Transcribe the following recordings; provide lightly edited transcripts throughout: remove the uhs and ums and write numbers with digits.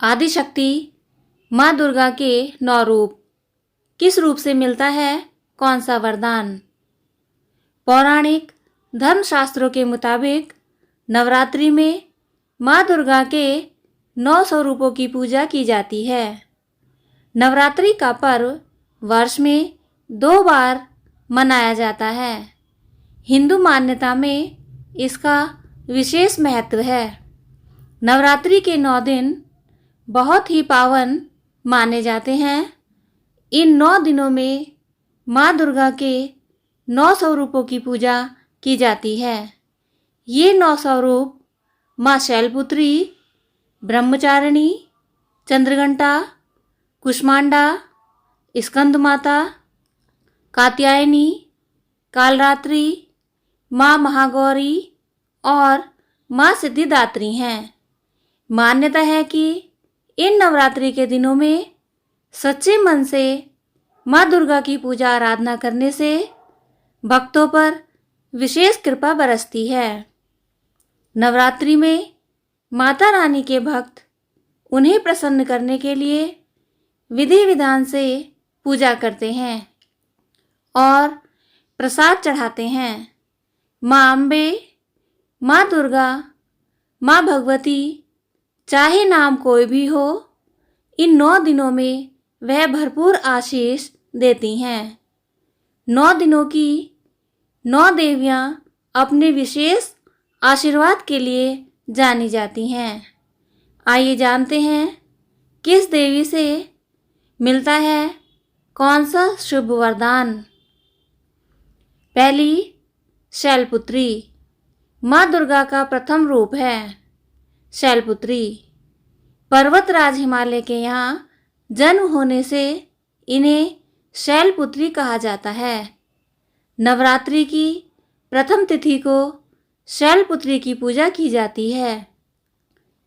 आदिशक्ति माँ दुर्गा के 9 रूप। किस रूप से मिलता है कौन सा वरदान? पौराणिक धर्मशास्त्रों के मुताबिक नवरात्रि में माँ दुर्गा के 9 स्वरूपों की पूजा की जाती है। नवरात्रि का पर्व वर्ष में 2 बार मनाया जाता है। हिंदू मान्यता में इसका विशेष महत्व है। नवरात्रि के 9 दिन बहुत ही पावन माने जाते हैं। इन 9 दिनों में माँ दुर्गा के 9 स्वरूपों की पूजा की जाती है। ये 9 स्वरूप माँ शैलपुत्री, ब्रह्मचारिणी, चंद्रघंटा, कुष्मांडा, स्कंद माता, कात्यायनी, कालरात्रि, माँ महागौरी और माँ सिद्धिदात्री हैं। मान्यता है कि इन नवरात्रि के दिनों में सच्चे मन से माँ दुर्गा की पूजा आराधना करने से भक्तों पर विशेष कृपा बरसती है। नवरात्रि में माता रानी के भक्त उन्हें प्रसन्न करने के लिए विधि विधान से पूजा करते हैं और प्रसाद चढ़ाते हैं। माँ अम्बे, माँ दुर्गा, माँ भगवती, चाहे नाम कोई भी हो, इन 9 दिनों में वह भरपूर आशीष देती हैं। 9 दिनों की 9 देवियाँ अपने विशेष आशीर्वाद के लिए जानी जाती हैं। आइए जानते हैं किस देवी से मिलता है कौन सा शुभ वरदान। पहली, शैलपुत्री माँ दुर्गा का प्रथम रूप है। शैलपुत्री पर्वतराज हिमालय के यहाँ जन्म होने से इन्हें शैलपुत्री कहा जाता है। नवरात्रि की प्रथम तिथि को शैलपुत्री की पूजा की जाती है।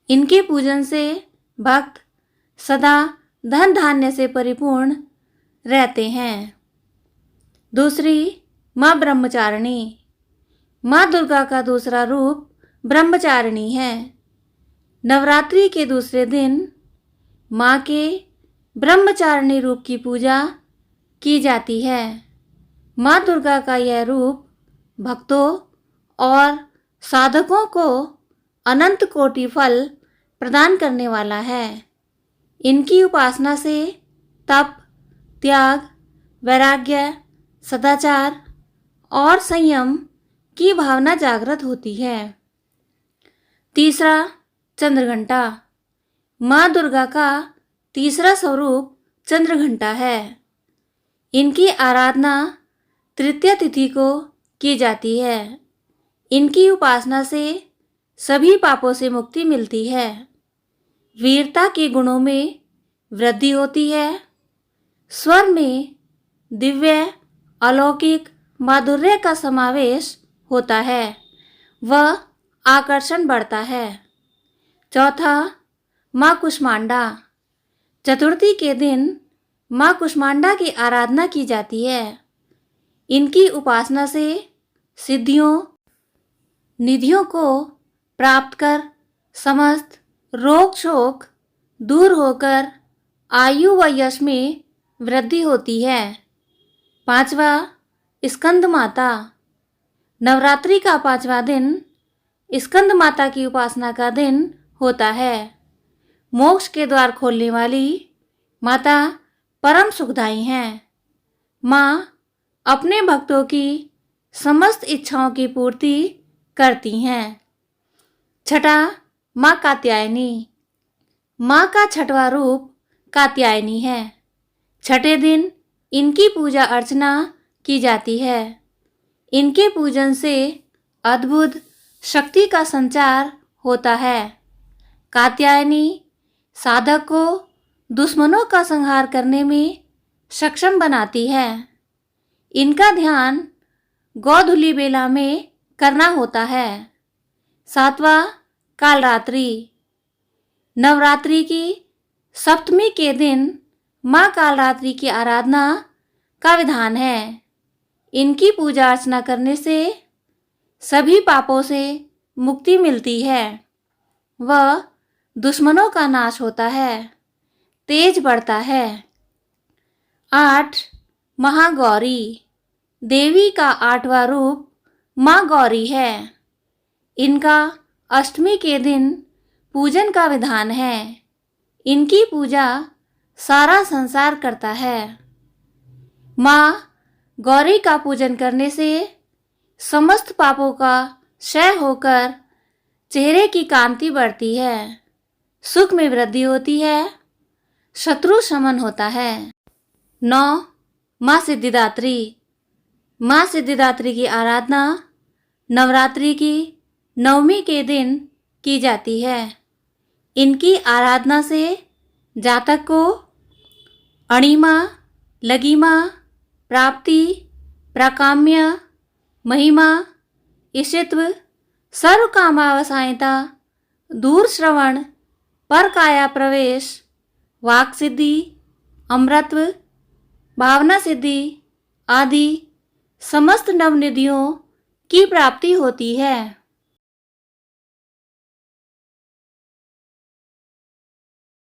इनके पूजन से भक्त सदा धन धान्य से परिपूर्ण रहते हैं। दूसरी, माँ ब्रह्मचारिणी माँ दुर्गा का दूसरा रूप ब्रह्मचारिणी है। नवरात्रि के दूसरे दिन माँ के ब्रह्मचारिणी रूप की पूजा की जाती है। माँ दुर्गा का यह रूप भक्तों और साधकों को अनंत कोटि फल प्रदान करने वाला है। इनकी उपासना से तप, त्याग, वैराग्य, सदाचार और संयम की भावना जागृत होती है। तीसरा, चंद्रघंटा माँ दुर्गा का तीसरा स्वरूप चंद्रघंटा है। इनकी आराधना तृतीया तिथि को की जाती है। इनकी उपासना से सभी पापों से मुक्ति मिलती है। वीरता के गुणों में वृद्धि होती है। स्वर में दिव्य अलौकिक माधुर्य का समावेश होता है व आकर्षण बढ़ता है। चौथा, माँ कुष्मांडा चतुर्थी के दिन माँ कुष्मांडा की आराधना की जाती है। इनकी उपासना से सिद्धियों, निधियों को प्राप्त कर समस्त रोग शोक दूर होकर आयु व यश में वृद्धि होती है। पांचवा, स्कंद माता नवरात्रि का 5वां दिन स्कंद माता की उपासना का दिन होता है। मोक्ष के द्वार खोलने वाली माता परम सुखदायी हैं। माँ अपने भक्तों की समस्त इच्छाओं की पूर्ति करती हैं। छठा, माँ कात्यायनी माँ का 6वां रूप कात्यायनी है। छठे दिन इनकी पूजा अर्चना की जाती है। इनके पूजन से अद्भुत शक्ति का संचार होता है। कात्यायनी साधक को दुश्मनों का संहार करने में सक्षम बनाती है। इनका ध्यान गोधूली बेला में करना होता है। 7वां, कालरात्रि नवरात्रि की सप्तमी के दिन माँ कालरात्रि की आराधना का विधान है। इनकी पूजा अर्चना करने से सभी पापों से मुक्ति मिलती है व दुश्मनों का नाश होता है, तेज बढ़ता है। 8. महागौरी। देवी का 8वां रूप माँ गौरी है। इनका अष्टमी के दिन पूजन का विधान है। इनकी पूजा सारा संसार करता है। माँ गौरी का पूजन करने से समस्त पापों का क्षय होकर चेहरे की कांति बढ़ती है, सुख में वृद्धि होती है, शत्रु शमन होता है। 9. माँ सिद्धिदात्री। माँ सिद्धिदात्री की आराधना नवरात्रि की नवमी के दिन की जाती है। इनकी आराधना से जातक को अणिमा, लगिमा, प्राप्ति, प्राकाम्य, महिमा, ईशित्व, सर्व कामावसायता, दूर श्रवण, पर काया प्रवेश, वाक सिद्धि, अमृतत्व, भावना सिद्धि आदि समस्त नवनिधियों की प्राप्ति होती है।